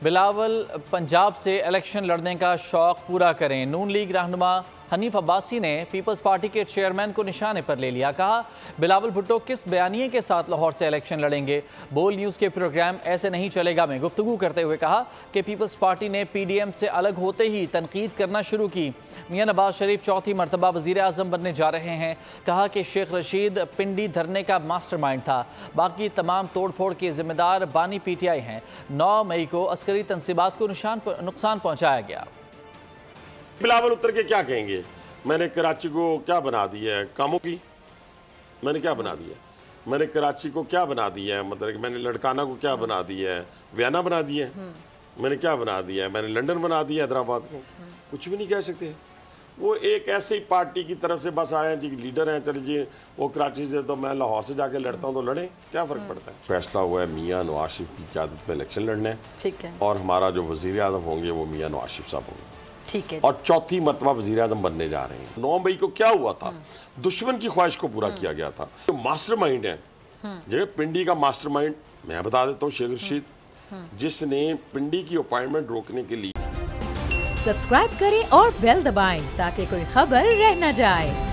बिलावल पंजाब से इलेक्शन लड़ने का शौक पूरा करें। नून लीग रहनुमा हनीफ अब्बासी ने पीपल्स पार्टी के चेयरमैन को निशाने पर ले लिया। कहा, बिलावल भुट्टो किस बयानिए के साथ लाहौर से इलेक्शन लड़ेंगे? बोल न्यूज़ के प्रोग्राम ऐसे नहीं चलेगा में गुफ्तगू करते हुए कहा कि पीपल्स पार्टी ने PDM से अलग होते ही तनकीद करना शुरू की। मियां नवाज शरीफ चौथी मरतबा वज़ीर आज़म बनने जा रहे हैं। कहा कि शेख रशीद पिंडी धरने का मास्टरमाइंड था, बाकी तमाम तोड़ फोड़ के जिम्मेदार बानी PTI हैं। 9 मई को अस्करी तनसीबात को नुकसान पहुँचाया गया। बिलावल उतर के क्या कहेंगे? मैंने कराची को क्या बना दिया है? कामों की मैंने क्या बना दिया? मैंने कराची को क्या बना दिया है? मतलब मैंने लड़काना को क्या बना दिया है? वियना बना दिया है? मैंने क्या बना दिया है? मैंने लंदन बना दिया हैदराबाद को? कुछ भी नहीं कह सकते। वो एक ऐसे ही पार्टी की तरफ से बस आए जी, लीडर हैं, चले जी वो कराची से, तो मैं लाहौर से जाके लड़ता हूँ तो लड़े, क्या फ़र्क पड़ता है? फैसला हुआ है मियां नवाज शरीफ की क़यादत में इलेक्शन लड़ना है, ठीक है, और हमारा जो वज़ीर आज़म होंगे वो मियां नवाज शरीफ साहब होंगे, ठीक है, और चौथी मरतबा वज़ीर आज़म बनने जा रहे हैं। 9 मई को क्या हुआ था? दुश्मन की ख्वाहिश को पूरा किया गया था। जो मास्टरमाइंड है, जगह पिंडी का मास्टरमाइंड मैं बता देता हूँ, शेख रशीद, जिसने पिंडी की अपॉइंटमेंट रोकने के लिए। सब्सक्राइब करें और बेल दबाएं ताकि कोई खबर रह न जाए।